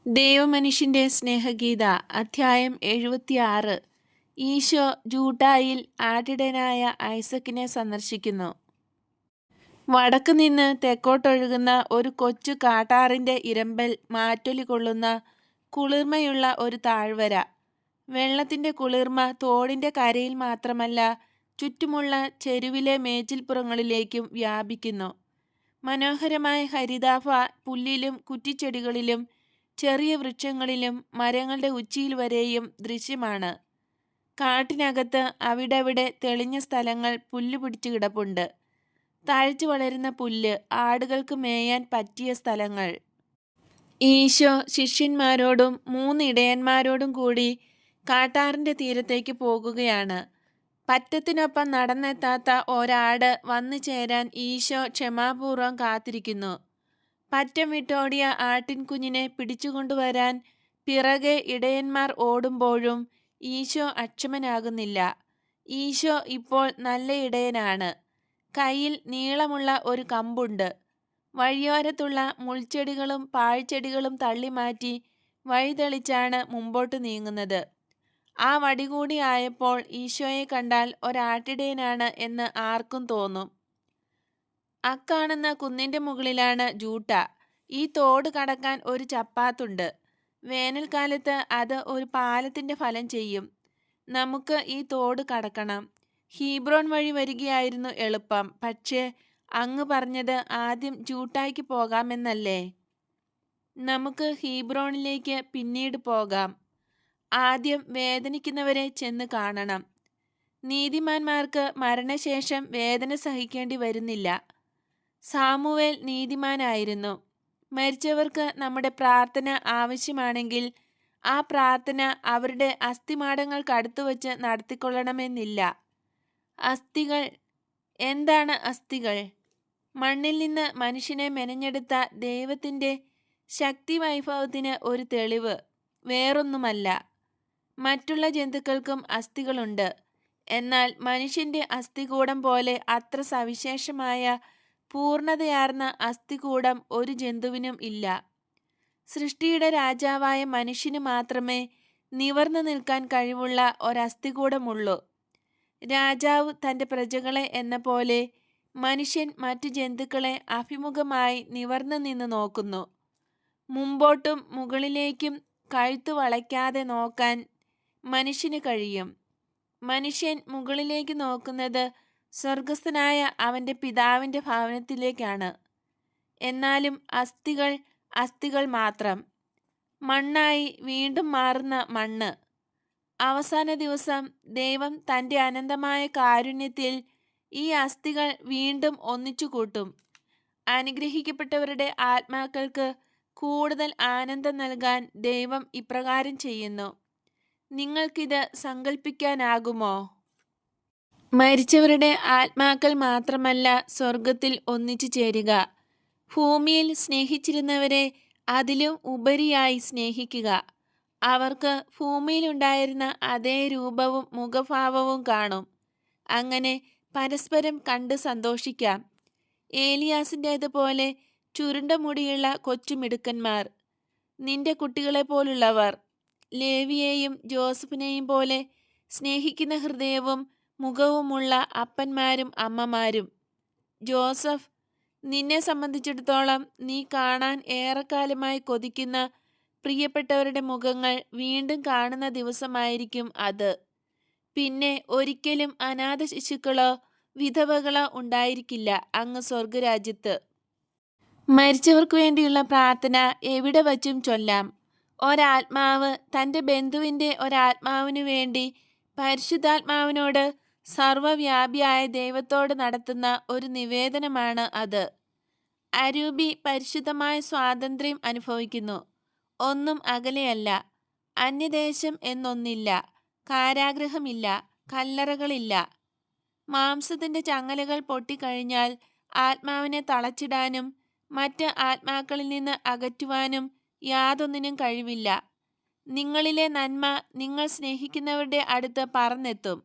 ദൈവമനുഷ്യന്റെ സ്നേഹഗീത അധ്യായം 76. ഈശോ ജൂട്ടായിൽ ആട്ടിടയനായ ഐസക്കിനെ സന്ദർശിക്കുന്നു. വടക്ക് നിന്ന് തെക്കോട്ടൊഴുകുന്ന ഒരു കൊച്ചു കാട്ടാറിന്റെ ഇരമ്പൽ മാറ്റൊലി കൊള്ളുന്ന കുളിർമയുള്ള ഒരു താഴ്വര. വെള്ളത്തിന്റെ കുളിർമ തോടിന്റെ കരയിൽ മാത്രമല്ല, ചുറ്റുമുള്ള ചെരുവിലെ മേച്ചിൽപ്പുറങ്ങളിലേക്കും വ്യാപിക്കുന്നു. മനോഹരമായ ഹരിതാഭ പുല്ലിലും കുറ്റിച്ചെടികളിലും ചെറിയ വൃക്ഷങ്ങളിലും മരങ്ങളുടെ ഉച്ചിയിൽ വരെയും ദൃശ്യമാണ്. കാട്ടിനകത്ത് അവിടവിടെ തെളിഞ്ഞ സ്ഥലങ്ങൾ പുല്ല് പിടിച്ചു കിടപ്പുണ്ട്. തഴച്ചു വളരുന്ന പുല്ല്, ആടുകൾക്ക് മേയാൻ പറ്റിയ സ്ഥലങ്ങൾ. ഈശോ ശിഷ്യന്മാരോടും 3 ഇടയന്മാരോടും കൂടി കാട്ടാറിന്റെ തീരത്തേക്ക് പോകുകയാണ്. പറ്റത്തിനൊപ്പം നടന്നെത്താത്ത ഒരാട് വന്നു ചേരാൻ ഈശോ ക്ഷമാപൂർവം കാത്തിരിക്കുന്നു. പറ്റം വിട്ടോടിയ ആട്ടിൻകുഞ്ഞിനെ പിടിച്ചുകൊണ്ടുവരാൻ പിറകെ ഇടയന്മാർ ഓടുമ്പോഴും ഈശോ അക്ഷമനാകുന്നില്ല. ഈശോ ഇപ്പോൾ നല്ല ഇടയനാണ്. കയ്യിൽ നീളമുള്ള ഒരു കമ്പുണ്ട്. വഴിയോരത്തുള്ള മുൾച്ചെടികളും പാഴ്ചെടികളും തള്ളിമാറ്റി വഴിതെളിച്ചാണ് മുമ്പോട്ട് നീങ്ങുന്നത്. ആ വടി കൂടി ആയപ്പോൾ ഈശോയെ കണ്ടാൽ ഒരാട്ടിടയനാണ് എന്ന് ആർക്കും തോന്നും. അക്കാണുന്ന കുന്നിന്റെ മുകളിലാണ് ജൂട്ട. ഈ തോട് കടക്കാൻ ഒരു ചപ്പാത്തുണ്ട്. വേനൽക്കാലത്ത് അത് ഒരു പാലത്തിന്റെ ഫലം ചെയ്യും. നമുക്ക് ഈ തോട് കടക്കണം. ഹീബ്രോൻ വഴി വരികയായിരുന്നു എളുപ്പം. പക്ഷേ അങ്ങ് പറഞ്ഞത് ആദ്യം ജൂട്ടായ്ക്ക് പോകാമെന്നല്ലേ? നമുക്ക് ഹീബ്രോണിലേക്ക് പിന്നീട് പോകാം. ആദ്യം വേദനിക്കുന്നവരെ ചെന്ന് കാണണം. നീതിമാന്മാർക്ക് മരണശേഷം വേദന സഹിക്കേണ്ടി വരുന്നില്ല. സാമുവേൽ നീതിമാനായിരുന്നു. മരിച്ചവർക്ക് നമ്മുടെ പ്രാർത്ഥന ആവശ്യമാണെങ്കിൽ ആ പ്രാർത്ഥന അവരുടെ അസ്ഥിമാടങ്ങൾക്കടുത്ത് വച്ച് നടത്തിക്കൊള്ളണമെന്നില്ല. അസ്ഥികൾ എന്താണ്? അസ്ഥികൾ മണ്ണിൽ നിന്ന് മനുഷ്യനെ മെനഞ്ഞെടുത്ത ദൈവത്തിൻ്റെ ശക്തി വൈഭവത്തിന് ഒരു തെളിവ്, വേറൊന്നുമല്ല. മറ്റുള്ള ജന്തുക്കൾക്കും അസ്ഥികളുണ്ട്. എന്നാൽ മനുഷ്യന്റെ അസ്ഥികൂടം പോലെ അത്ര സവിശേഷമായ പൂർണ്ണതയാർന്ന അസ്ഥികൂടം ഒരു ജന്തുവിനും ഇല്ല. സൃഷ്ടിയുടെ രാജാവായ മനുഷ്യന് മാത്രമേ നിവർന്നു നിൽക്കാൻ കഴിവുള്ള ഒരസ്ഥികൂടമുള്ളൂ. രാജാവ് തൻ്റെ പ്രജകളെ എന്ന പോലെ മനുഷ്യൻ മറ്റു ജന്തുക്കളെ അഭിമുഖമായി നിവർന്നു നിന്ന് നോക്കുന്നു. മുമ്പോട്ടും മുകളിലേക്കും കഴുത്തു വളയ്ക്കാതെ നോക്കാൻ മനുഷ്യന് കഴിയും. മനുഷ്യൻ മുകളിലേക്ക് നോക്കുന്നത് സ്വർഗസ്ഥനായ അവൻ്റെ പിതാവിൻ്റെ ഭവനത്തിലേക്കാണ്. എന്നാലും അസ്ഥികൾ അസ്ഥികൾ മാത്രം, മണ്ണായി വീണ്ടും മാറുന്ന മണ്ണ്. അവസാന ദിവസം ദൈവം തൻ്റെ അനന്തമായ കാരുണ്യത്തിൽ ഈ അസ്ഥികൾ വീണ്ടും ഒന്നിച്ചു കൂട്ടും. അനുഗ്രഹിക്കപ്പെട്ടവരുടെ ആത്മാക്കൾക്ക് കൂടുതൽ ആനന്ദം നൽകാൻ ദൈവം ഇപ്രകാരം ചെയ്യുന്നു. നിങ്ങൾക്കിത് സങ്കല്പിക്കാനാകുമോ? മരിച്ചവരുടെ ആത്മാക്കൾ മാത്രമല്ല സ്വർഗത്തിൽ ഒന്നിച്ചു ചേരുക. ഭൂമിയിൽ സ്നേഹിച്ചിരുന്നവരെ അതിലും ഉപരിയായി സ്നേഹിക്കുക. അവർക്ക് ഭൂമിയിലുണ്ടായിരുന്ന അതേ രൂപവും മുഖഭാവവും കാണും. അങ്ങനെ പരസ്പരം കണ്ട് സന്തോഷിക്കാം. ഏലിയാസിൻ്റേതുപോലെ ചുരുണ്ട മുടിയുള്ള കൊച്ചുമിടുക്കന്മാർ, നിന്റെ കുട്ടികളെപ്പോലുള്ളവർ, ലേവിയെയും ജോസഫിനെയും പോലെ സ്നേഹിക്കുന്ന ഹൃദയവും മുഖവുമുള്ള അപ്പന്മാരും അമ്മമാരും. ജോസഫ്, നിന്നെ സംബന്ധിച്ചിടത്തോളം നീ കാണാൻ ഏറെക്കാലമായി കൊതിക്കുന്ന പ്രിയപ്പെട്ടവരുടെ മുഖങ്ങൾ വീണ്ടും കാണുന്ന ദിവസമായിരിക്കും അത്. പിന്നെ ഒരിക്കലും അനാഥ ശിശുക്കളോ വിധവകളോ ഉണ്ടായിരിക്കില്ല അങ്ങ് സ്വർഗരാജ്യത്ത്. മരിച്ചവർക്ക് വേണ്ടിയുള്ള പ്രാർത്ഥന എവിടെ വച്ചും ചൊല്ലാം. ഒരാത്മാവ് തൻ്റെ ബന്ധുവിൻ്റെ ഒരാത്മാവിനു വേണ്ടി പരിശുദ്ധാത്മാവിനോട് സർവ്വവ്യാപിയായ ദൈവത്തോട് നടത്തുന്ന ഒരു നിവേദനമാണ് അത്. അരൂപി പരിശുദ്ധമായ സ്വാതന്ത്ര്യം അനുഭവിക്കുന്നു. ഒന്നും അകലെയല്ല. അന്യദേശം എന്നൊന്നില്ല. കാരാഗൃഹമില്ല. കല്ലറകളില്ല. മാംസത്തിൻ്റെ ചങ്ങലകൾ പൊട്ടിക്കഴിഞ്ഞാൽ ആത്മാവിനെ തളച്ചിടാനും മറ്റ് ആത്മാക്കളിൽ നിന്ന് അകറ്റുവാനും യാതൊന്നിനും കഴിവില്ല. നിങ്ങളിലെ നന്മ നിങ്ങൾ സ്നേഹിക്കുന്നവരുടെ അടുത്ത് പറന്നെത്തും.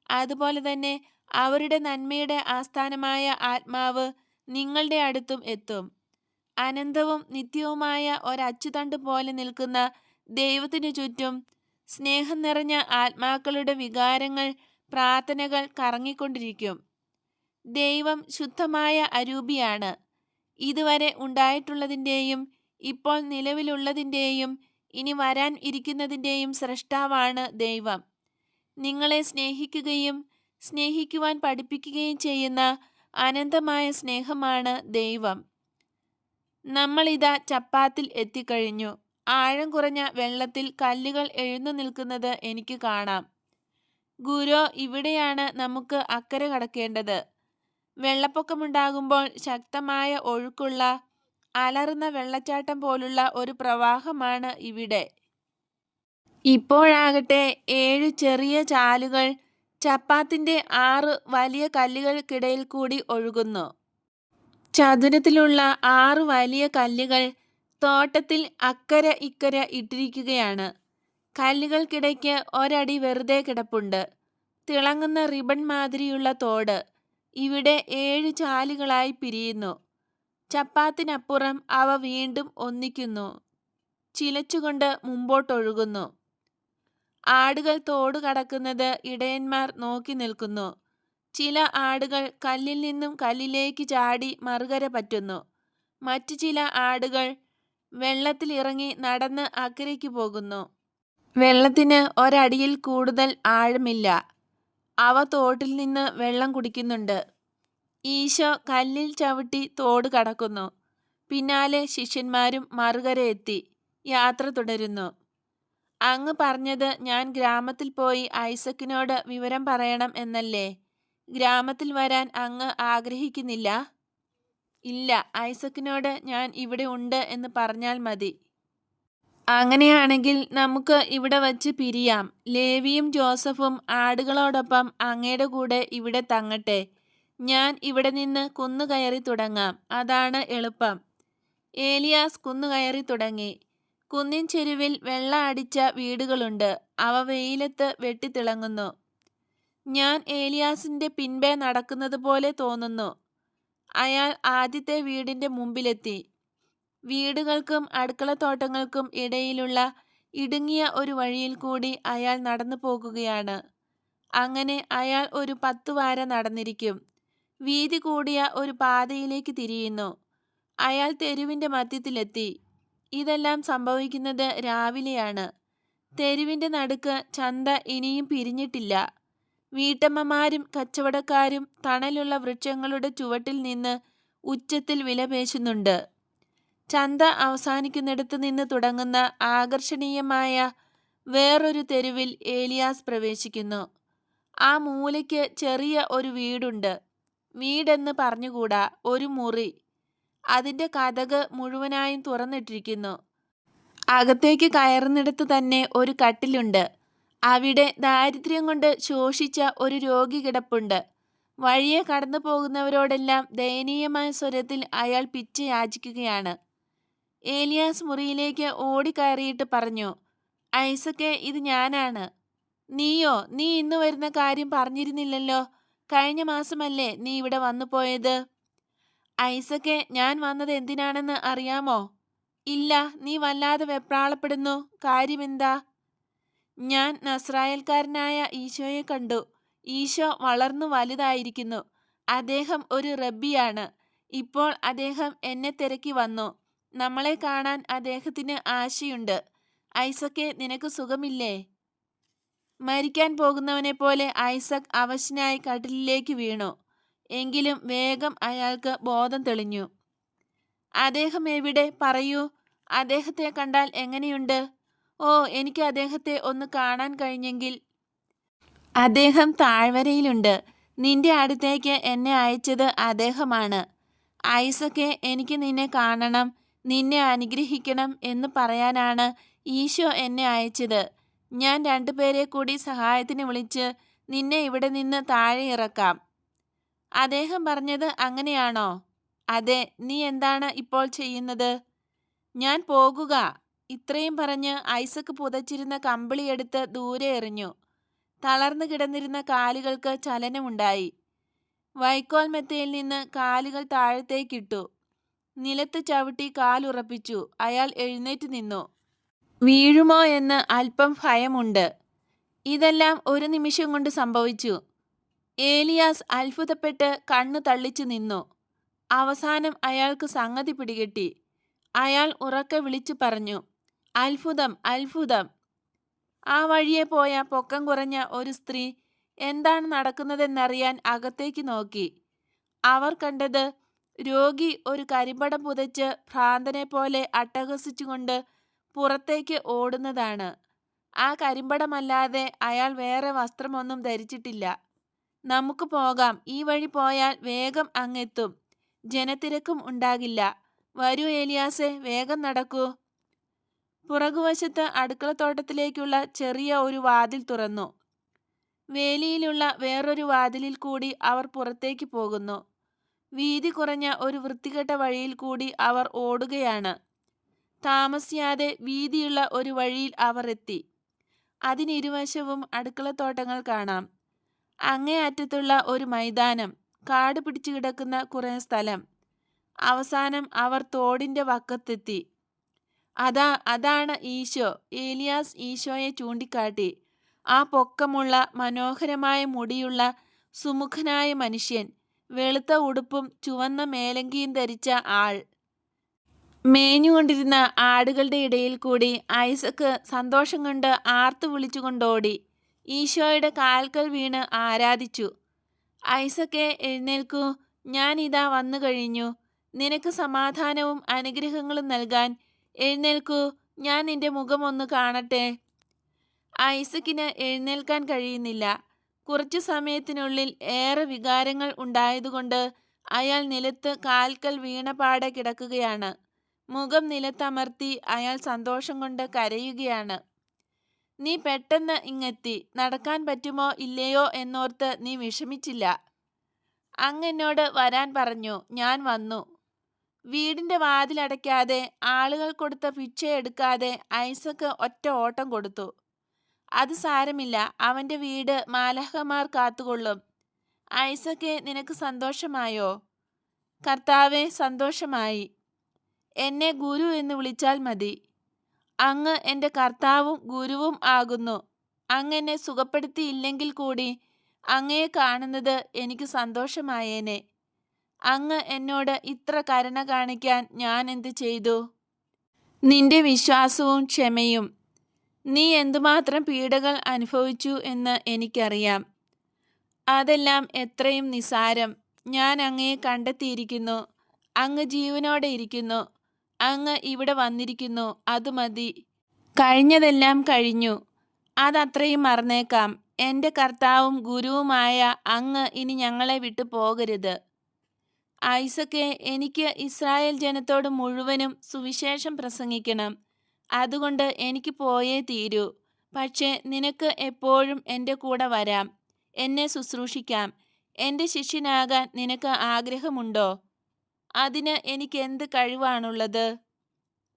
അതുപോലെ തന്നെ അവരുടെ നന്മയുടെ ആസ്ഥാനമായ ആത്മാവ് നിങ്ങളുടെ അടുത്തും എത്തും. അനന്തവും നിത്യവുമായ ഒരച്ചുതണ്ട് പോലെ നിൽക്കുന്ന ദൈവത്തിനു ചുറ്റും സ്നേഹം നിറഞ്ഞ ആത്മാക്കളുടെ വികാരങ്ങൾ, പ്രാർത്ഥനകൾ കറങ്ങിക്കൊണ്ടിരിക്കും. ദൈവം ശുദ്ധമായ അരൂപിയാണ്. ഇതുവരെ ഉണ്ടായിട്ടുള്ളതിൻ്റെയും ഇപ്പോൾ നിലവിലുള്ളതിൻ്റെയും ഇനി വരാൻ ഇരിക്കുന്നതിൻ്റെയും സ്രഷ്ടാവാണ് ദൈവം. നിങ്ങളെ സ്നേഹിക്കുകയും സ്നേഹിക്കുവാൻ പഠിപ്പിക്കുകയും ചെയ്യുന്ന അനന്തമായ സ്നേഹമാണ് ദൈവം. നമ്മളിതാ ചപ്പാത്തിൽ എത്തിക്കഴിഞ്ഞു. ആഴം കുറഞ്ഞ വെള്ളത്തിൽ കല്ലുകൾ എഴുന്നു നിൽക്കുന്നത് എനിക്ക് കാണാം. ഗുരോ, ഇവിടെയാണ് നമുക്ക് അക്കരെ കടക്കേണ്ടത്. വെള്ളപ്പൊക്കമുണ്ടാകുമ്പോൾ ശക്തമായ ഒഴുക്കുള്ള, അലറുന്ന വെള്ളച്ചാട്ടം പോലുള്ള ഒരു പ്രവാഹമാണ് ഇവിടെ. ഇപ്പോഴാകട്ടെ 7 ചെറിയ ചാലുകൾ ചപ്പാത്തിന്റെ 6 വലിയ കല്ലുകൾക്കിടയിൽ കൂടി ഒഴുകുന്നു. ചതുരത്തിലുള്ള 6 വലിയ കല്ലുകൾ തോട്ടത്തിൽ അക്കര ഇക്കര ഇട്ടിരിക്കുകയാണ്. കല്ലുകൾക്കിടയ്ക്ക് ഒരടി വെറുതെ കിടപ്പുണ്ട്. തിളങ്ങുന്ന റിബൺ മാതിരിയുള്ള തോട് ഇവിടെ 7 ചാലുകളായി പിരിയുന്നു. ചപ്പാത്തിനപ്പുറം അവ വീണ്ടും ഒന്നിക്കുന്നു, ചിലച്ചുകൊണ്ട് മുമ്പോട്ടൊഴുകുന്നു. ആടുകൾ തോട് കടക്കുന്നത് ഇടയന്മാർ നോക്കി നിൽക്കുന്നു. ചില ആടുകൾ കല്ലിൽ നിന്നും കല്ലിലേക്ക് ചാടി മറുകര പറ്റുന്നു. മറ്റു ചില ആടുകൾ വെള്ളത്തിൽ ഇറങ്ങി നടന്ന് അക്കരയ്ക്ക് പോകുന്നു. വെള്ളത്തിന് ഒരടിയിൽ കൂടുതൽ ആഴമില്ല. അവ തോട്ടിൽ നിന്ന് വെള്ളം കുടിക്കുന്നുണ്ട്. ഈശോ കല്ലിൽ ചവിട്ടി തോട് കടക്കുന്നു. പിന്നാലെ ശിഷ്യന്മാരും മറുകര എത്തി യാത്ര തുടരുന്നു. അങ്ങ് പറഞ്ഞത് ഞാൻ ഗ്രാമത്തിൽ പോയി ഐസക്കിനോട് വിവരം പറയണം എന്നല്ലേ? ഗ്രാമത്തിൽ വരാൻ അങ്ങ് ആഗ്രഹിക്കുന്നില്ല? ഇല്ല, ഐസക്കിനോട് ഞാൻ ഇവിടെ ഉണ്ട് എന്ന് പറഞ്ഞാൽ മതി. അങ്ങനെയാണെങ്കിൽ നമുക്ക് ഇവിടെ വച്ച് പിരിയാം. ലേവിയും ജോസഫും ആടുകളോടൊപ്പം അങ്ങയുടെ കൂടെ ഇവിടെ തങ്ങട്ടെ. ഞാൻ ഇവിടെ നിന്ന് കുന്നുകയറി തുടങ്ങാം. അതാണ് എളുപ്പം. ഏലിയാസ് കുന്നുകയറി തുടങ്ങി. കുന്നിൻ ചെരുവിൽ വെള്ള അടിച്ച വീടുകളുണ്ട്. അവ വെയിലത്ത് വെട്ടിത്തിളങ്ങുന്നു. ഞാൻ ഏലിയാസിന്റെ പിൻപേ നടക്കുന്നത് പോലെ തോന്നുന്നു. അയാൾ ആദ്യത്തെ വീടിന്റെ മുമ്പിലെത്തി. വീടുകൾക്കും അടുക്കളത്തോട്ടങ്ങൾക്കും ഇടയിലുള്ള ഇടുങ്ങിയ ഒരു വഴിയിൽ കൂടി അയാൾ നടന്നു പോകുകയാണ്. അങ്ങനെ അയാൾ ഒരു 10 വാര നടന്നിരിക്കും. വീതി കൂടിയ ഒരു പാതയിലേക്ക് തിരിയുന്നു. അയാൾ തെരുവിന്റെ മധ്യത്തിലെത്തി. ഇതെല്ലാം സംഭവിക്കുന്നത് രാവിലെയാണ്. തെരുവിന്റെ നടുക്ക് ചന്ത ഇനിയും പിരിഞ്ഞിട്ടില്ല. വീട്ടമ്മമാരും കച്ചവടക്കാരും തണലുള്ള വൃക്ഷങ്ങളുടെ ചുവട്ടിൽ നിന്ന് ഉച്ചത്തിൽ വിലപേശുന്നുണ്ട്. ചന്ത അവസാനിക്കുന്നിടത്ത് നിന്ന് തുടങ്ങുന്ന ആകർഷണീയമായ വേറൊരു തെരുവിൽ ഏലിയാസ് പ്രവേശിക്കുന്നു. ആ മൂലയ്ക്ക് ചെറിയ ഒരു വീടുണ്ട്. വീടെന്ന് പറഞ്ഞുകൂടാ, ഒരു മുറി. അതിന്റെ കതക് മുഴുവനായും തുറന്നിട്ടിരിക്കുന്നു. അകത്തേക്ക് കയറുന്നിടത്ത് തന്നെ ഒരു കട്ടിലുണ്ട്. അവിടെ ദാരിദ്ര്യം കൊണ്ട് ശോഷിച്ച ഒരു രോഗി കിടപ്പുണ്ട്. വഴിയെ കടന്നു പോകുന്നവരോടെല്ലാം ദയനീയമായ സ്വരത്തിൽ അയാൾ പിച്ച യാചിക്കുകയാണ്. ഏലിയാസ് മുറിയിലേക്ക് ഓടിക്കയറിയിട്ട് പറഞ്ഞു, ഐസക്കെ, ഇത് ഞാനാണ്. നീയോ? നീ ഇന്ന് വരുന്ന കാര്യം പറഞ്ഞിരുന്നില്ലല്ലോ. കഴിഞ്ഞ മാസമല്ലേ നീ ഇവിടെ വന്നു പോയത്? ഐസക്കെ, ഞാൻ വന്നത് എന്തിനാണെന്ന് അറിയാമോ? ഇല്ല, നീ വല്ലാതെ വെപ്രാളപ്പെടുന്നു. കാര്യമെന്താ? ഞാൻ നസ്രായൽക്കാരനായ ഈശോയെ കണ്ടു. ഈശോ വളർന്നു വലുതായിരിക്കുന്നു. അദ്ദേഹം ഒരു റബ്ബിയാണ്. ഇപ്പോൾ അദ്ദേഹം എന്നെ തിരക്കി വന്നു. നമ്മളെ കാണാൻ അദ്ദേഹത്തിന് ആശയുണ്ട്. ഐസക്കെ, നിനക്ക് സുഖമില്ലേ? മരിക്കാൻ പോകുന്നവനെ പോലെ ഐസക് അവശനായി കട്ടിലിലേക്ക് വീണു. എങ്കിലും വേഗം അയാൾക്ക് ബോധം തെളിഞ്ഞു. അദ്ദേഹം എവിടെ? പറയൂ. അദ്ദേഹത്തെ കണ്ടാൽ എങ്ങനെയുണ്ട്? ഓ, എനിക്ക് അദ്ദേഹത്തെ ഒന്ന് കാണാൻ കഴിഞ്ഞെങ്കിൽ. അദ്ദേഹം താഴ്വരയിലുണ്ട്. നിന്റെ അടുത്തേക്ക് എന്നെ അയച്ചത് അദ്ദേഹമാണ്. ഐസക്കെ, എനിക്ക് നിന്നെ കാണണം, നിന്നെ അനുഗ്രഹിക്കണം എന്ന് പറയാനാണ് ഈശോ എന്നെ അയച്ചത്. ഞാൻ 2 പേരെ കൂടി സഹായത്തിന് വിളിച്ച് നിന്നെ ഇവിടെ നിന്ന് താഴെ ഇറക്കാം. അദ്ദേഹം പറഞ്ഞത് അങ്ങനെയാണോ? അതെ. നീ എന്താണ് ഇപ്പോൾ ചെയ്യുന്നത്? ഞാൻ പോകുക. ഇത്രയും പറഞ്ഞ് ഐസക് പുതച്ചിരുന്ന കമ്പിളി എടുത്ത് ദൂരെ എറിഞ്ഞു. തളർന്നു കിടന്നിരുന്ന കാലുകൾക്ക് ചലനമുണ്ടായി. വൈക്കോൽ മെത്തയിൽ നിന്ന് കാലുകൾ താഴത്തേക്കിട്ടു. നിലത്ത് ചവിട്ടി കാലുറപ്പിച്ചു. അയാൾ എഴുന്നേറ്റ് നിന്നു. വീഴുമോ എന്ന് അല്പം ഭയമുണ്ട്. ഇതെല്ലാം ഒരു നിമിഷം കൊണ്ട് സംഭവിച്ചു. ഏലിയാസ് അത്ഭുതപ്പെട്ട് കണ്ണു തള്ളിച്ചു നിന്നു. അവസാനം അയാൾക്ക് സംഗതി പിടികിട്ടി. അയാൾ ഉറക്കെ വിളിച്ചു പറഞ്ഞു, അത്ഭുതം, അത്ഭുതം. ആ വഴിയെ പോയ പൊക്കം കുറഞ്ഞ ഒരു സ്ത്രീ എന്താണ് നടക്കുന്നതെന്നറിയാൻ അകത്തേക്ക് നോക്കി. അവർ കണ്ടത് രോഗി ഒരു കരിമ്പടം പുതച്ച് ഭ്രാന്തനെ പോലെ അട്ടഹസിച്ചുകൊണ്ട് പുറത്തേക്ക് ഓടുന്നതാണ്. ആ കരിമ്പടമല്ലാതെ അയാൾ വേറെ വസ്ത്രമൊന്നും ധരിച്ചിട്ടില്ല. നമുക്ക് പോകാം, ഈ വഴി പോയാൽ വേഗം അങ്ങെത്തും. ജനത്തിരക്കും ഉണ്ടാകില്ല. വരൂ ഏലിയാസേ, വേഗം നടക്കൂ. പുറകുവശത്ത് അടുക്കളത്തോട്ടത്തിലേക്കുള്ള ചെറിയ ഒരു വാതിൽ തുറന്നു. വേലിയിലുള്ള വേറൊരു വാതിലിൽ കൂടി അവർ പുറത്തേക്ക് പോകുന്നു. വീതി കുറഞ്ഞ ഒരു വൃത്തികെട്ട വഴിയിൽ കൂടി അവർ ഓടുകയാണ്. താമസിയാതെ വീതിയുള്ള ഒരു വഴിയിൽ അവർ എത്തി. അതിനിരുവശവും അടുക്കളത്തോട്ടങ്ങൾ കാണാം. അങ്ങേ അറ്റത്തുള്ള ഒരു മൈതാനം, കാട് പിടിച്ചു കിടക്കുന്ന കുറേ സ്ഥലം. അവസാനം അവർ തോടിന്റെ വക്കത്തെത്തി. അതാണ് ഈശോ. ഏലിയാസ് ഈശോയെ ചൂണ്ടിക്കാട്ടി. ആ പൊക്കമുള്ള മനോഹരമായ മുടിയുള്ള സുമുഖനായ മനുഷ്യൻ, വെളുത്ത ഉടുപ്പും ചുവന്ന മേലങ്കിയും ധരിച്ച ആൾ. മേഞ്ഞുകൊണ്ടിരുന്ന ആടുകളുടെ ഇടയിൽ കൂടി ഐസക്ക് സന്തോഷം കൊണ്ട് ആർത്തു വിളിച്ചുകൊണ്ടോടി ഈശോയുടെ കാൽക്കൽ വീണ് ആരാധിച്ചു. ഐസക്കെ, എഴുന്നേൽക്കൂ, ഞാൻ ഇതാ വന്നു കഴിഞ്ഞു. നിനക്ക് സമാധാനവും അനുഗ്രഹങ്ങളും നൽകാൻ എഴുന്നേൽക്കൂ, ഞാൻ നിന്റെ മുഖം ഒന്ന് കാണട്ടെ. ഐസക്കിന് എഴുന്നേൽക്കാൻ കഴിയുന്നില്ല. കുറച്ചു സമയത്തിനുള്ളിൽ ഏറെ വികാരങ്ങൾ ഉണ്ടായതുകൊണ്ട് അയാൾ നിലത്ത് കാൽക്കൽ വീണപാടെ കിടക്കുകയാണ്. മുഖം നിലത്തമർത്തി അയാൾ സന്തോഷം കൊണ്ട് കരയുകയാണ്. നീ പെട്ടെന്ന് ഇങ്ങെത്തി. നടക്കാൻ പറ്റുമോ ഇല്ലയോ എന്നോർത്ത് നീ വിഷമിച്ചില്ല. അങ്ങ് എന്നോട് വരാൻ പറഞ്ഞു, ഞാൻ വന്നു. വീടിന്റെ വാതിലടയ്ക്കാതെ, ആളുകൾ കൊടുത്ത ഭിക്ഷയെടുക്കാതെ ഐസക്ക് ഒറ്റ ഓട്ടം കൊടുത്തു. അത് സാരമില്ല, അവന്റെ വീട് മാലാഖമാർ കാത്തുകൊള്ളും. ഐസക്കെ, നിനക്ക് സന്തോഷമായോ? കർത്താവേ, സന്തോഷമായി. എന്നെ ഗുരു എന്ന് വിളിച്ചാൽ മതി. അങ്ങ് എൻ്റെ കർത്താവും ഗുരുവും ആകുന്നു. അങ്ങ് എന്നെ സുഖപ്പെടുത്തിയില്ലെങ്കിൽ കൂടി അങ്ങയെ കാണുന്നത് എനിക്ക് സന്തോഷമായേനെ. അങ്ങ് എന്നോട് ഇത്ര കരുണ കാണിക്കാൻ ഞാൻ എന്ത് ചെയ്തു? നിന്റെ വിശ്വാസവും ക്ഷമയും. നീ എന്തുമാത്രം പീഡകൾ അനുഭവിച്ചു എന്ന് എനിക്കറിയാം. അതെല്ലാം എത്രയും നിസാരം. ഞാൻ അങ്ങയെ കണ്ടെത്തിയിരിക്കുന്നു. അങ്ങ് ജീവനോടെ ഇരിക്കുന്നു. അങ്ങ് ഇവിടെ വന്നിരിക്കുന്നു. അത് മതി. കഴിഞ്ഞതെല്ലാം കഴിഞ്ഞു. അതത്രയും മറന്നേക്കാം. എൻ്റെ കർത്താവും ഗുരുവുമായ അങ്ങ് ഇനി ഞങ്ങളെ വിട്ടു പോകരുത്. ഐസക്കെ, എനിക്ക് ഇസ്രായേൽ ജനത്തോട് മുഴുവനും സുവിശേഷം പ്രസംഗിക്കണം. അതുകൊണ്ട് എനിക്ക് പോയേ തീരൂ. പക്ഷേ നിനക്ക് എപ്പോഴും എൻ്റെ കൂടെ വരാം. എന്നെ ശുശ്രൂഷിക്കാം. എൻ്റെ ശിഷ്യനാകാൻ നിനക്ക് ആഗ്രഹമുണ്ടോ? അതിന് എനിക്ക് എന്ത് കഴിവാണുള്ളത്?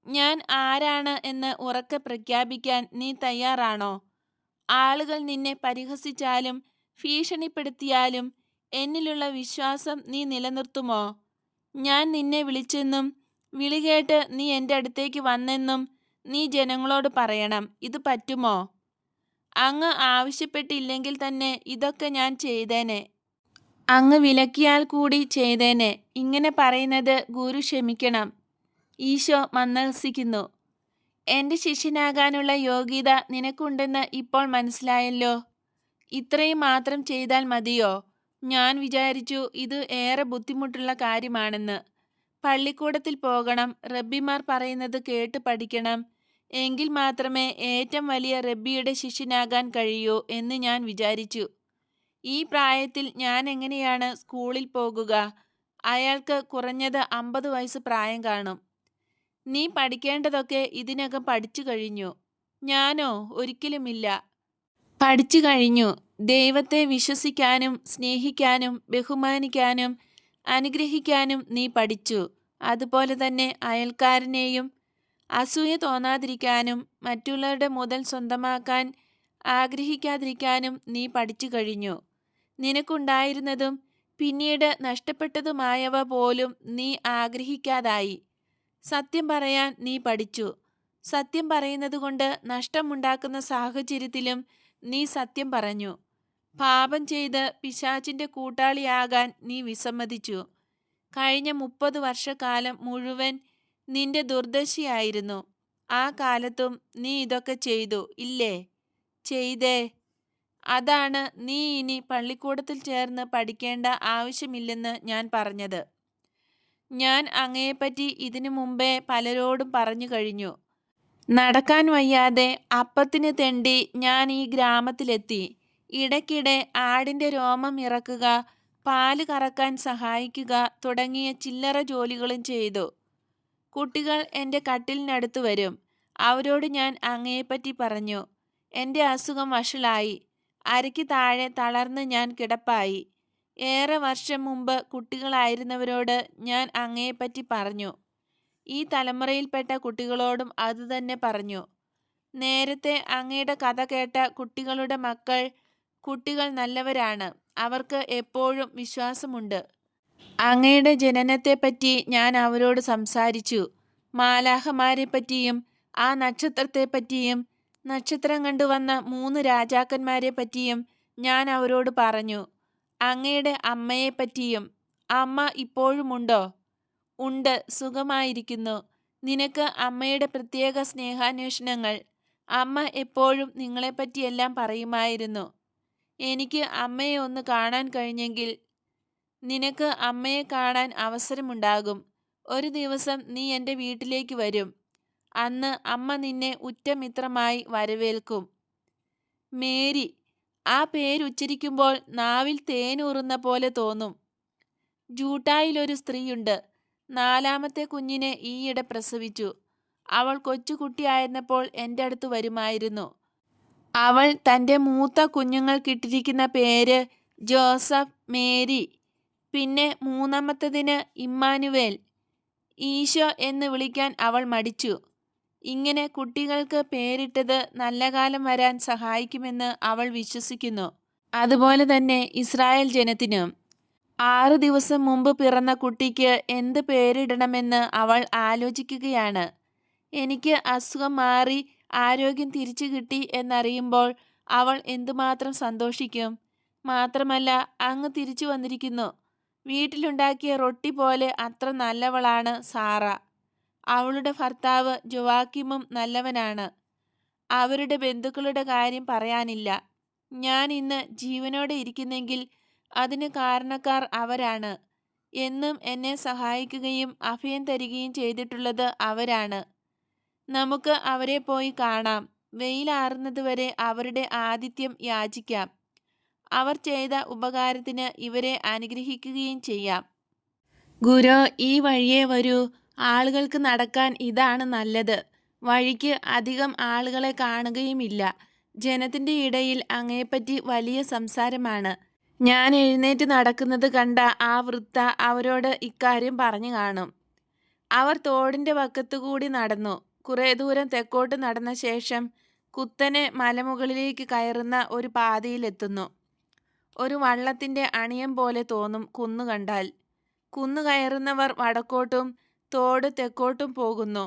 ഞാൻ ആരാണ് എന്ന് ഉറക്കെ പ്രഖ്യാപിക്കാൻ നീ തയ്യാറാണോ? ആളുകൾ നിന്നെ പരിഹസിച്ചാലും ഭീഷണിപ്പെടുത്തിയാലും എന്നിലുള്ള വിശ്വാസം നീ നിലനിർത്തുമോ? ഞാൻ നിന്നെ വിളിച്ചെന്നും വിളി കേട്ട് നീ എൻ്റെ അടുത്തേക്ക് വന്നെന്നും നീ ജനങ്ങളോട് പറയണം. ഇത് പറ്റുമോ? അങ്ങ് ആവശ്യപ്പെട്ടില്ലെങ്കിൽ തന്നെ ഇതൊക്കെ ഞാൻ ചെയ്തേനെ. അങ്ങ് വിലക്കിയാൽ കൂടി ചെയ്തേനെ. ഇങ്ങനെ പറയുന്നത് ഗുരു ക്ഷമിക്കണം. ഈശോ മന്ദഹസിക്കുന്നു. എൻ്റെ ശിഷ്യനാകാനുള്ള യോഗ്യത നിനക്കുണ്ടെന്ന് ഇപ്പോൾ മനസ്സിലായല്ലോ. ഇത്രയും മാത്രം ചെയ്താൽ മതിയോ? ഞാൻ വിചാരിച്ചു ഇത് ഏറെ ബുദ്ധിമുട്ടുള്ള കാര്യമാണെന്ന്. പള്ളിക്കൂടത്തിൽ പോകണം, റബ്ബിമാർ പറയുന്നത് കേട്ട് പഠിക്കണം. എങ്കിൽ മാത്രമേ ഏറ്റവും വലിയ റബ്ബിയുടെ ശിഷ്യനാകാൻ കഴിയൂ എന്ന് ഞാൻ വിചാരിച്ചു. ഈ പ്രായത്തിൽ ഞാൻ എങ്ങനെയാണ് സ്കൂളിൽ പോകുക? അയാൾക്ക് കുറഞ്ഞത് 50 വയസ്സ് പ്രായം കാണും. നീ പഠിക്കേണ്ടതൊക്കെ ഇതിനകം പഠിച്ചു കഴിഞ്ഞു. ഞാനോ? ഒരിക്കലുമില്ല. പഠിച്ചു കഴിഞ്ഞു. ദൈവത്തെ വിശ്വസിക്കാനും സ്നേഹിക്കാനും ബഹുമാനിക്കാനും അനുഗ്രഹിക്കാനും നീ പഠിച്ചു. അതുപോലെ തന്നെ അയൽക്കാരനെയും. അസൂയ തോന്നാതിരിക്കാനും മറ്റുള്ളവരുടെ മുതൽ സ്വന്തമാക്കാൻ ആഗ്രഹിക്കാതിരിക്കാനും നീ പഠിച്ചു കഴിഞ്ഞു. നിനക്കുണ്ടായിരുന്നതും പിന്നീട് നഷ്ടപ്പെട്ടതുമായവ പോലും നീ ആഗ്രഹിക്കാതായി. സത്യം പറയാൻ നീ പഠിച്ചു. സത്യം പറയുന്നതുകൊണ്ട് നഷ്ടമുണ്ടാക്കുന്ന സാഹചര്യത്തിലും നീ സത്യം പറഞ്ഞു. പാപം ചെയ്ത് പിശാചിന്റെ കൂട്ടാളിയാകാൻ നീ വിസമ്മതിച്ചു. കഴിഞ്ഞ 30 വർഷക്കാലം മുഴുവൻ നിന്റെ ദുർദശയായിരുന്നു. ആ കാലത്തും നീ ഇതൊക്കെ ചെയ്തു, ഇല്ലേ? ചെയ്തേ. അതാണ് നീ ഇനി പള്ളിക്കൂടത്തിൽ ചേർന്ന് പഠിക്കേണ്ട ആവശ്യമില്ലെന്ന് ഞാൻ പറഞ്ഞത്. ഞാൻ അങ്ങയെപ്പറ്റി ഇതിനു മുമ്പേ പലരോടും പറഞ്ഞു കഴിഞ്ഞു. നടക്കാൻ വയ്യാതെ അപ്പത്തിന് തെണ്ടി ഞാൻ ഈ ഗ്രാമത്തിലെത്തി. ഇടയ്ക്കിടെ ആടിന്റെ രോമം ഇറക്കുക, പാല് കറക്കാൻ സഹായിക്കുക തുടങ്ങിയ ചില്ലറ ജോലികളും ചെയ്തു. കുട്ടികൾ എൻ്റെ കട്ടിലിനടുത്ത് വരും. അവരോട് ഞാൻ അങ്ങയെപ്പറ്റി പറഞ്ഞു. എൻ്റെ അസുഖം വഷളായി. അരയ്ക്ക് താഴെ തളർന്ന് ഞാൻ കിടപ്പായി. ഏറെ വർഷം മുമ്പ് കുട്ടികളായിരുന്നവരോട് ഞാൻ അങ്ങയെപ്പറ്റി പറഞ്ഞു. ഈ തലമുറയിൽപ്പെട്ട കുട്ടികളോടും അതുതന്നെ പറഞ്ഞു. നേരത്തെ അങ്ങയുടെ കഥ കേട്ട കുട്ടികളുടെ കുട്ടികൾ നല്ലവരാണ്. അവർക്ക് എപ്പോഴും വിശ്വാസമുണ്ട്. അങ്ങയുടെ ജനനത്തെപ്പറ്റി ഞാൻ അവരോട് സംസാരിച്ചു. മാലാഖമാരെപ്പറ്റിയും ആ നക്ഷത്രത്തെപ്പറ്റിയും നക്ഷത്രം കണ്ടുവന്ന 3 രാജാക്കന്മാരെപ്പറ്റിയും ഞാൻ അവരോട് പറഞ്ഞു. അങ്ങയുടെ അമ്മയെപ്പറ്റിയും. അമ്മ ഇപ്പോഴുമുണ്ടോ? ഉണ്ട്, സുഖമായിരിക്കുന്നു. നിനക്ക് അമ്മയുടെ പ്രത്യേക സ്നേഹാന്വേഷണങ്ങൾ. അമ്മ എപ്പോഴും നിങ്ങളെപ്പറ്റിയെല്ലാം പറയുമായിരുന്നു. എനിക്ക് അമ്മയെ ഒന്ന് കാണാൻ കഴിഞ്ഞെങ്കിൽ. നിനക്ക് അമ്മയെ കാണാൻ അവസരമുണ്ടാകും. ഒരു ദിവസം നീ എൻ്റെ വീട്ടിലേക്ക് വരും. അന്ന് അമ്മ നിന്നെ ഉറ്റമിത്രമായി വരവേൽക്കും. മേരി. ആ പേരുച്ചരിക്കുമ്പോൾ നാവിൽ തേനൂറുന്ന പോലെ തോന്നും. ജൂട്ടായിലൊരു സ്ത്രീയുണ്ട്. 4ാമത്തെ കുഞ്ഞിനെ ഈയിടെ പ്രസവിച്ചു. അവൾ കൊച്ചുകുട്ടിയായിരുന്നപ്പോൾ എൻ്റെ അടുത്ത് വരുമായിരുന്നു. അവൾ തൻ്റെ മൂത്ത കുഞ്ഞുങ്ങൾക്കിട്ടിരിക്കുന്ന പേര് ജോസഫ്, മേരി. പിന്നെ 3ാമത്തതിന് ഇമ്മാനുവേൽ, ഈശോ എന്ന് വിളിക്കാൻ അവൾ മടിച്ചു. ഇങ്ങനെ കുട്ടികൾക്ക് പേരിട്ടത് നല്ല കാലം വരാൻ സഹായിക്കുമെന്ന് അവൾ വിശ്വസിക്കുന്നു. അതുപോലെ തന്നെ ഇസ്രായേൽ ജനത്തിനും. 6 ദിവസം മുമ്പ് പിറന്ന കുട്ടിക്ക് എന്ത് പേരിടണമെന്ന് അവൾ ആലോചിക്കുകയാണ്. എനിക്ക് അസുഖം മാറി ആരോഗ്യം തിരിച്ചു കിട്ടി എന്നറിയുമ്പോൾ അവൾ എന്തുമാത്രം സന്തോഷിക്കും. മാത്രമല്ല, അങ്ങ് തിരിച്ചു വന്നിരിക്കുന്നു. വീട്ടിലുണ്ടാക്കിയ റൊട്ടി പോലെ അത്ര നല്ലവളാണ് സാറ. അവളുടെ ഭർത്താവ് ജോവാക്കിമും നല്ലവനാണ്. അവരുടെ ബന്ധുക്കളുടെ കാര്യം പറയാനില്ല. ഞാൻ ഇന്ന് ജീവനോടെ ഇരിക്കുന്നെങ്കിൽ അതിന് കാരണക്കാർ അവരാണ്. എന്നും എന്നെ സഹായിക്കുകയും അഭയം തരികയും ചെയ്തിട്ടുള്ളത് അവരാണ്. നമുക്ക് അവരെ പോയി കാണാം. വെയിലാറുന്നതുവരെ അവരുടെ ആതിഥ്യം യാചിക്കാം. അവർ ചെയ്ത ഉപകാരത്തിന് ഇവരെ അനുഗ്രഹിക്കുകയും ചെയ്യാം. ഗുരു, ഈ വഴിയേ വരൂ. ആളുകൾക്ക് നടക്കാൻ ഇതാണ് നല്ലത്. വഴിക്ക് അധികം ആളുകളെ കാണുകയുമില്ല. ജനത്തിൻ്റെ ഇടയിൽ അങ്ങയെപ്പറ്റി വലിയ സംസാരമാണ്. ഞാൻ എഴുന്നേറ്റ് നടക്കുന്നത് കണ്ട ആ വൃദ്ധ അവരോട് ഇക്കാര്യം പറഞ്ഞു കാണും. അവർ തോടിൻ്റെ വക്കത്തുകൂടി നടന്നു. കുറേ ദൂരം തെക്കോട്ട് നടന്ന ശേഷം കുത്തനെ മലമുകളിലേക്ക് കയറുന്ന ഒരു പാതയിലെത്തുന്നു. ഒരു വള്ളത്തിൻ്റെ അണിയം പോലെ തോന്നും കുന്നു കണ്ടാൽ. കുന്നു കയറുന്നവർ വടക്കോട്ടും തോട് തെക്കോട്ടും പോകുന്നു.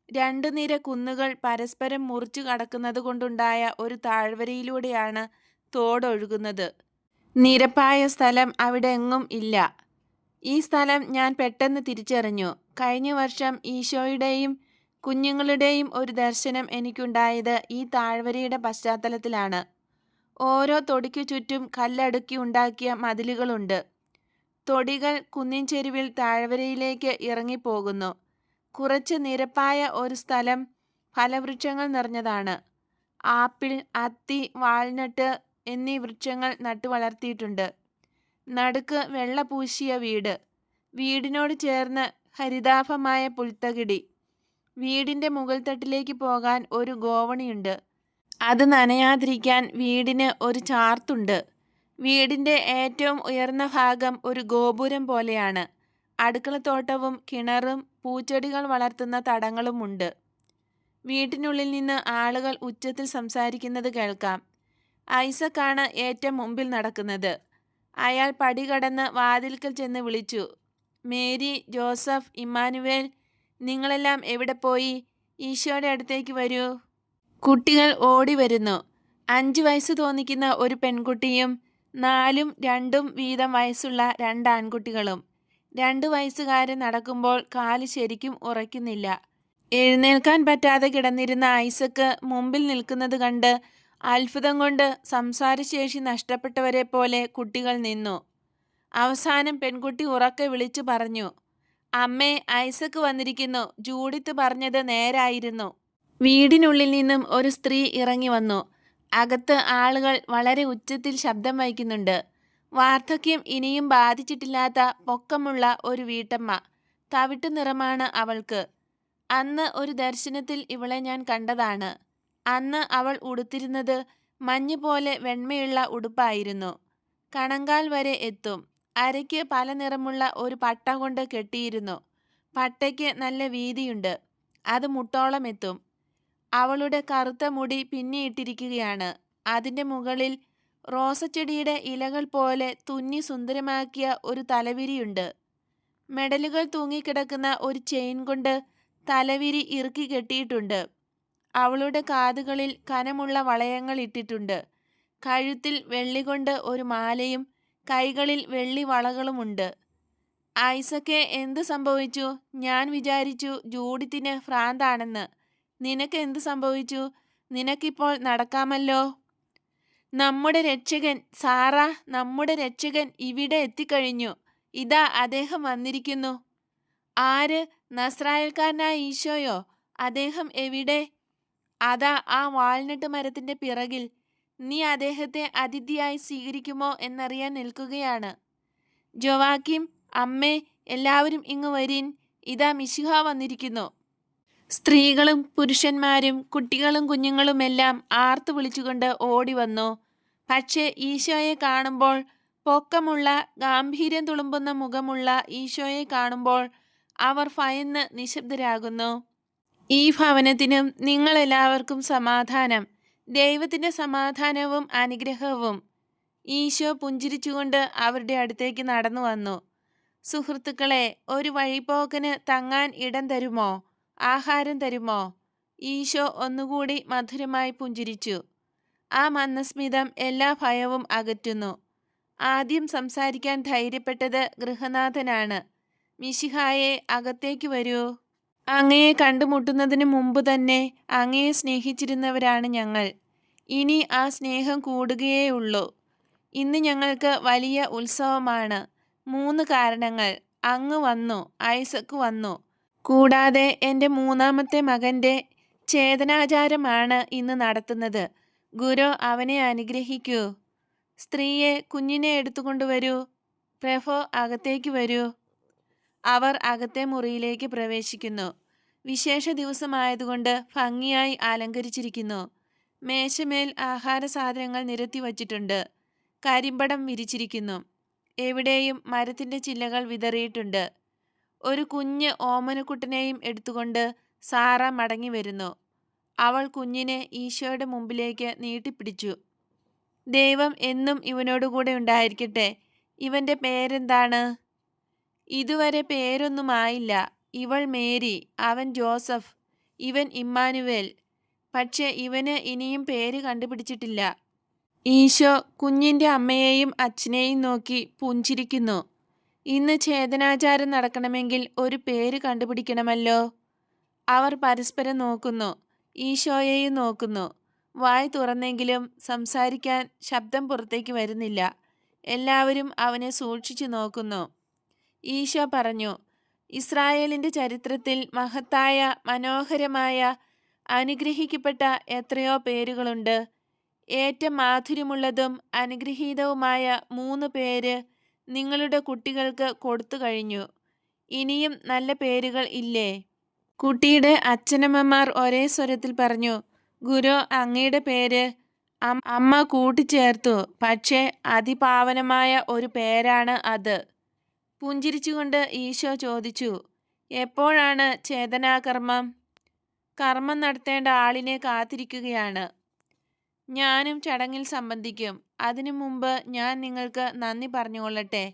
2 നിര കുന്നുകൾ പരസ്പരം മുറിച്ചു കടക്കുന്നത് കൊണ്ടുണ്ടായ ഒരു താഴ്വരയിലൂടെയാണ് തോടൊഴുകുന്നത്. നിരപ്പായ സ്ഥലം അവിടെ എങ്ങും ഇല്ല. ഈ സ്ഥലം ഞാൻ പെട്ടെന്ന് തിരിച്ചറിഞ്ഞു. കഴിഞ്ഞ വർഷം ഈശോയുടെയും കുഞ്ഞുങ്ങളുടെയും ഒരു ദർശനം എനിക്കുണ്ടായത് ഈ താഴ്വരയുടെ പശ്ചാത്തലത്തിലാണ്. ഓരോ തൊടിക്കു ചുറ്റും കല്ലടുക്കി ഉണ്ടാക്കിയ മതിലുകളുണ്ട്. തൊടികൾ കുന്നിൻ ചെരുവിൽ താഴ്വരയിലേക്ക് ഇറങ്ങിപ്പോകുന്നു. കുറച്ച് നിരപ്പായ ഒരു സ്ഥലം ഫലവൃക്ഷങ്ങൾ നിറഞ്ഞതാണ്. ആപ്പിൾ, അത്തി, വാൾനട്ട് എന്നീ വൃക്ഷങ്ങൾ നട്ടുവളർത്തിയിട്ടുണ്ട്. നടുക്ക് വെള്ള പൂശിയ വീട്. വീടിനോട് ചേർന്ന് ഹരിതാഭമായ പുൽത്തകിടി. വീടിൻ്റെ മുകൾത്തട്ടിലേക്ക് പോകാൻ ഒരു ഗോവണിയുണ്ട്. അത് നനയാതിരിക്കാൻ വീടിന് ഒരു ചാർത്തുണ്ട്. വീടിൻ്റെ ഏറ്റവും ഉയർന്ന ഭാഗം ഒരു ഗോപുരം പോലെയാണ്. അടുക്കളത്തോട്ടവും കിണറും പൂച്ചെടികൾ വളർത്തുന്ന തടങ്ങളുമുണ്ട്. വീട്ടിനുള്ളിൽ നിന്ന് ആളുകൾ ഉച്ചത്തിൽ സംസാരിക്കുന്നത് കേൾക്കാം. ഐസക്കാണ് ഏറ്റവും മുമ്പിൽ നടക്കുന്നത്. അയാൾ പടി കടന്ന് വാതിൽക്കൽ ചെന്ന് വിളിച്ചു. മേരി, ജോസഫ്, ഇമ്മാനുവേൽ, നിങ്ങളെല്ലാം എവിടെ പോയി? ഈശോയുടെ അടുത്തേക്ക് വരൂ. കുട്ടികൾ ഓടി വരുന്നു. 5 വയസ്സ് തോന്നിക്കുന്ന ഒരു പെൺകുട്ടിയും 4ഉം 2ഉം വീതം വയസ്സുള്ള 2 ആൺകുട്ടികളും. 2 വയസ്സുകാരൻ നടക്കുമ്പോൾ കാല് ശരിക്കും ഉറയ്ക്കുന്നില്ല. എഴുന്നേൽക്കാൻ പറ്റാതെ കിടന്നിരുന്ന ഐസക്ക് മുമ്പിൽ നിൽക്കുന്നത് കണ്ട് അത്ഭുതം കൊണ്ട് സംസാരശേഷി നഷ്ടപ്പെട്ടവരെ പോലെ കുട്ടികൾ നിന്നു. അവസാനം പെൺകുട്ടി ഉറക്കെ വിളിച്ചു പറഞ്ഞു, അമ്മേ, ഐസക്ക് വന്നിരിക്കുന്നു. ജൂഡിത്ത് പറഞ്ഞത് നേരായിരുന്നു. വീടിനുള്ളിൽ നിന്നും ഒരു സ്ത്രീ ഇറങ്ങി വന്നു. അകത്ത് ആളുകൾ വളരെ ഉച്ചത്തിൽ ശബ്ദം വയ്ക്കുന്നുണ്ട്. വാർദ്ധക്യം ഇനിയും ബാധിച്ചിട്ടില്ലാത്ത പൊക്കമുള്ള ഒരു വീട്ടമ്മ. തവിട്ടു നിറമാണ് അവൾക്ക്. അന്ന് ഒരു ദർശനത്തിൽ ഇവളെ ഞാൻ കണ്ടതാണ്. അന്ന് അവൾ ഉടുത്തിരുന്നത് മഞ്ഞ് പോലെ വെണ്മയുള്ള ഉടുപ്പായിരുന്നു. കണങ്കാൽ വരെ എത്തും. അരയ്ക്ക് പല നിറമുള്ള ഒരു പട്ട കൊണ്ട് കെട്ടിയിരുന്നു. പട്ടയ്ക്ക് നല്ല വീതിയുണ്ട്. അത് മുട്ടോളം എത്തും. അവളുടെ കറുത്ത മുടി പിന്നിയിട്ടിരിക്കുകയാണ്. അതിൻ്റെ മുകളിൽ റോസച്ചെടിയുടെ ഇലകൾ പോലെ തുന്നി സുന്ദരമാക്കിയ ഒരു തലവിരിയുണ്ട്. മെഡലുകൾ തൂങ്ങിക്കിടക്കുന്ന ഒരു ചെയിൻ കൊണ്ട് തലവിരി ഇറുക്കി കെട്ടിയിട്ടുണ്ട്. അവളുടെ കാതുകളിൽ കനമുള്ള വളയങ്ങൾ ഇട്ടിട്ടുണ്ട്. കഴുത്തിൽ വെള്ളി കൊണ്ട് ഒരു മാലയും കൈകളിൽ വെള്ളി വളകളുമുണ്ട്. ഐസക്കെ, എന്ത് സംഭവിച്ചു? ഞാൻ വിചാരിച്ചു ജൂഡിത്തിന് ഭ്രാന്താണെന്ന്. നിനക്ക് എന്ത് സംഭവിച്ചു? നിനക്കിപ്പോൾ നടക്കാമല്ലോ. നമ്മുടെ രക്ഷകൻ, സാറ, നമ്മുടെ രക്ഷകൻ ഇവിടെ എത്തിക്കഴിഞ്ഞു. ഇതാ അദ്ദേഹം വന്നിരിക്കുന്നു. ആര്? നസ്രായൽക്കാരനായ ഈശോയോ? അദ്ദേഹം എവിടെ? അതാ ആ വാൾനട്ട് മരത്തിന്റെ പിറകിൽ. നീ അദ്ദേഹത്തെ അതിഥിയായി സ്വീകരിക്കുമോ എന്നറിയാൻ നിൽക്കുകയാണ്. ജോവാക്കിം, അമ്മേ, എല്ലാവരും ഇങ്ങ് വരീൻ. ഇതാ മിശിഹ വന്നിരിക്കുന്നു. സ്ത്രീകളും പുരുഷന്മാരും കുട്ടികളും കുഞ്ഞുങ്ങളുമെല്ലാം ആർത്തു വിളിച്ചുകൊണ്ട് ഓടി വന്നു. പക്ഷേ ഈശോയെ കാണുമ്പോൾ, പൊക്കമുള്ള ഗാംഭീര്യം തുളുമ്പുന്ന മുഖമുള്ള ഈശോയെ കാണുമ്പോൾ അവർ ഭയന്ന് നിശബ്ദരാകുന്നു. ഈ ഭവനത്തിനും നിങ്ങളെല്ലാവർക്കും സമാധാനം. ദൈവത്തിൻ്റെ സമാധാനവും അനുഗ്രഹവും. ഈശോ പുഞ്ചിരിച്ചുകൊണ്ട് അവരുടെ അടുത്തേക്ക് നടന്നു വന്നു. സുഹൃത്തുക്കളെ, ഒരു വഴിപോക്കന് തങ്ങാൻ ഇടം തരുമോ? ആഹാരം തരുമോ? ഈശോ ഒന്നുകൂടി മധുരമായി പുഞ്ചിരിച്ചു. ആ മന്ദസ്മിതം എല്ലാ ഭയവും അകറ്റുന്നു. ആദ്യം സംസാരിക്കാൻ ധൈര്യപ്പെട്ടത് ഗൃഹനാഥനാണ്. മിശിഹായെ, അകത്തേക്ക് വരൂ. അങ്ങയെ കണ്ടുമുട്ടുന്നതിന് മുമ്പ് തന്നെ അങ്ങയെ സ്നേഹിച്ചിരുന്നവരാണ് ഞങ്ങൾ. ഇനി ആ സ്നേഹം കൂടുകയേയുള്ളൂ. ഇന്ന് ഞങ്ങൾക്ക് വലിയ ഉത്സവമാണ്. 3 കാരണങ്ങൾ. അങ്ങ് വന്നു, ഐസക്ക് വന്നു. കൂടാതെ എൻ്റെ 3ാമത്തെ മകൻ്റെ ഛേദനാചാരമാണ് ഇന്ന് നടത്തുന്നത്. ഗുരു, അവനെ അനുഗ്രഹിക്കൂ. സ്ത്രീയെ, കുഞ്ഞിനെ എടുത്തുകൊണ്ടുവരൂ. പ്രഭോ, അകത്തേക്ക് വരൂ. അവർ അകത്തെ മുറിയിലേക്ക് പ്രവേശിക്കുന്നു. വിശേഷ ദിവസമായതുകൊണ്ട് ഭംഗിയായി അലങ്കരിച്ചിരിക്കുന്നു. മേശമേൽ ആഹാര സാധനങ്ങൾ നിരത്തി വച്ചിട്ടുണ്ട്. കരിമ്പടം വിരിച്ചിരിക്കുന്നു. എവിടെയും മരത്തിൻ്റെ ചില്ലകൾ വിതറിയിട്ടുണ്ട്. ഒരു കുഞ്ഞ് ഓമനക്കുട്ടനെയും എടുത്തുകൊണ്ട് സാറ മടങ്ങി വരുന്നു. അവൾ കുഞ്ഞിനെ ഈശോയുടെ മുമ്പിലേക്ക് നീട്ടിപ്പിടിച്ചു. ദൈവം എന്നും ഇവനോടുകൂടെ ഉണ്ടായിരിക്കട്ടെ. ഇവൻ്റെ പേരെന്താണ്? ഇതുവരെ പേരൊന്നുമായില്ല. ഇവൾ മേരി, അവൻ ജോസഫ്, ഇവൻ ഇമ്മാനുവേൽ. പക്ഷേ ഇവന് ഇനിയും പേര് കണ്ടുപിടിച്ചിട്ടില്ല. ഈശോ കുഞ്ഞിൻ്റെ അമ്മയെയും അച്ഛനെയും നോക്കി പുഞ്ചിരിക്കുന്നു. ഇന്ന് ഛേദനാചാരം നടക്കണമെങ്കിൽ ഒരു പേര് കണ്ടുപിടിക്കണമല്ലോ. അവർ പരസ്പരം നോക്കുന്നു. ഈശോയെയും നോക്കുന്നു. വായ് തുറന്നെങ്കിലും സംസാരിക്കാൻ ശബ്ദം പുറത്തേക്ക് വരുന്നില്ല. എല്ലാവരും അവനെ സൂക്ഷിച്ചു നോക്കുന്നു. ഈശോ പറഞ്ഞു, ഇസ്രായേലിൻ്റെ ചരിത്രത്തിൽ മഹത്തായ, മനോഹരമായ, അനുഗ്രഹിക്കപ്പെട്ട എത്രയോ പേരുകളുണ്ട്. ഏറ്റവും മാധുര്യമുള്ളതും അനുഗ്രഹീതവുമായ 3 പേര് നിങ്ങളുടെ കുട്ടികൾക്ക് കൊടുത്തു കഴിഞ്ഞു. ഇനിയും നല്ല പേരുകൾ ഇല്ലേ? കുട്ടിയുടെ അച്ഛനമ്മമാർ ഒരേ സ്വരത്തിൽ പറഞ്ഞു, ഗുരു, അങ്ങയുടെ പേര്. അമ്മ കൂട്ടിച്ചേർത്തു, പക്ഷേ അതിപാവനമായ ഒരു പേരാണ് അത്. പുഞ്ചിരിച്ചുകൊണ്ട് ഈശോ ചോദിച്ചു, എപ്പോഴാണ് ഛേദനാകർമ്മം? കർമ്മം നടത്തേണ്ട ആളിനെ കാത്തിരിക്കുകയാണ്. ഞാനും ചടങ്ങിൽ സംബന്ധിക്കും. അതിനു മുമ്പ് ഞാൻ നിങ്ങൾക്ക് നന്ദി പറഞ്ഞുകൊള്ളട്ടെ.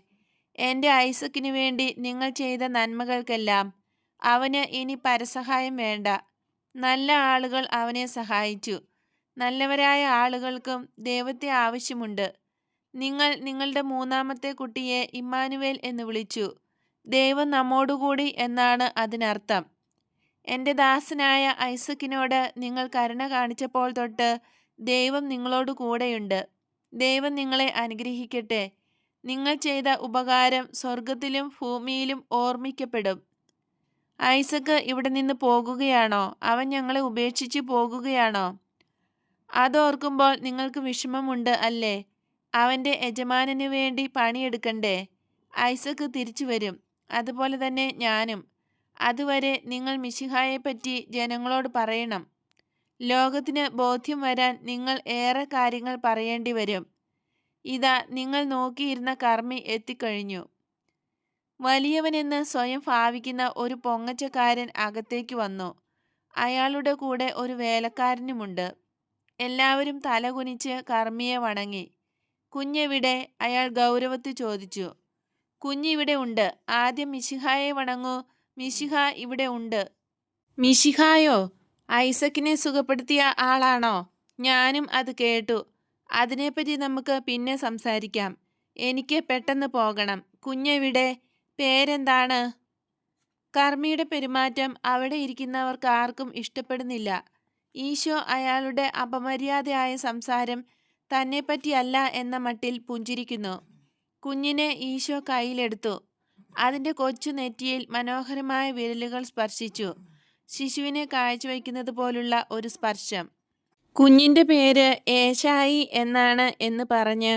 എൻ്റെ ഐസക്കിനു വേണ്ടി നിങ്ങൾ ചെയ്ത നന്മകൾക്കെല്ലാം അവന് ഇനി പരസഹായം വേണ്ട. നല്ല ആളുകൾ അവനെ സഹായിച്ചു. നല്ലവരായ ആളുകൾക്കും ദൈവത്തെ ആവശ്യമുണ്ട്. നിങ്ങൾ നിങ്ങളുടെ മൂന്നാമത്തെ കുട്ടിയെ ഇമ്മാനുവേൽ എന്ന് വിളിച്ചു. ദൈവം നമ്മോടുകൂടി എന്നാണ് അതിനർത്ഥം. എൻ്റെ ദാസനായ ഐസക്കിനോട് നിങ്ങൾ കരുണ കാണിച്ചപ്പോൾ തൊട്ട് ദൈവം നിങ്ങളോട് കൂടെയുണ്ട്. ദൈവം നിങ്ങളെ അനുഗ്രഹിക്കട്ടെ. നിങ്ങൾ ചെയ്ത ഉപകാരം സ്വർഗത്തിലും ഭൂമിയിലും ഓർമ്മിക്കപ്പെടും. ഐസക്ക് ഇവിടെ നിന്ന് പോകുകയാണോ? അവൻ ഞങ്ങളെ ഉപേക്ഷിച്ച് പോകുകയാണോ? അതോർക്കുമ്പോൾ നിങ്ങൾക്ക് വിഷമമുണ്ട് അല്ലേ? അവൻ്റെ യജമാനന് വേണ്ടി പണിയെടുക്കണ്ടേ? ഐസക്ക് തിരിച്ചു വരും. അതുപോലെ തന്നെ ഞാനും. അതുവരെ നിങ്ങൾ മിശിഹായെപ്പറ്റി ജനങ്ങളോട് പറയണം. ലോകത്തിന് ബോധ്യം വരാൻ നിങ്ങൾ ഏറെ കാര്യങ്ങൾ പറയേണ്ടി വരും. ഇതാ നിങ്ങൾ നോക്കിയിരുന്ന കർമ്മി എത്തിക്കഴിഞ്ഞു. വലിയവനെന്ന് സ്വയം ഭാവിക്കുന്ന ഒരു പൊങ്ങച്ചക്കാരൻ അകത്തേക്ക് വന്നു. അയാളുടെ കൂടെ ഒരു വേലക്കാരനുമുണ്ട്. എല്ലാവരും തലകുനിച്ച് കർമ്മിയെ വണങ്ങി. കുഞ്ഞെവിടെ? അയാൾ ഗൗരവത്തിൽ ചോദിച്ചു. കുഞ്ഞിവിടെ ഉണ്ട്. ആദ്യം മിശിഹായെ വണങ്ങൂ. മിശിഹ ഇവിടെ ഉണ്ട്. മിശിഹായോ? ഐസക്കിനെ സുഖപ്പെടുത്തിയ ആളാണോ? ഞാനും അത് കേട്ടു. അതിനെപ്പറ്റി നമുക്ക് പിന്നെ സംസാരിക്കാം. എനിക്ക് പെട്ടെന്ന് പോകണം. കുഞ്ഞെവിടെ? പേരെന്താണ്? കർമ്മിയുടെ പെരുമാറ്റം അവിടെ ഇരിക്കുന്നവർക്ക് ആർക്കും ഇഷ്ടപ്പെടുന്നില്ല. ഈശോ അയാളുടെ അപമര്യാദയായ സംസാരം തന്നെപ്പറ്റിയല്ല എന്ന മട്ടിൽ പുഞ്ചിരിക്കുന്നു. കുഞ്ഞിനെ ഈശോ കയ്യിലെടുത്തു. അതിൻ്റെ കൊച്ചു നെറ്റിയിൽ മനോഹരമായ വിരലുകൾ സ്പർശിച്ചു. ശിശുവിനെ കാഴ്ചവെക്കുന്നത് പോലുള്ള ഒരു സ്പർശം. കുഞ്ഞിൻ്റെ പേര് ഏശായി എന്നാണ് എന്ന് പറഞ്ഞ്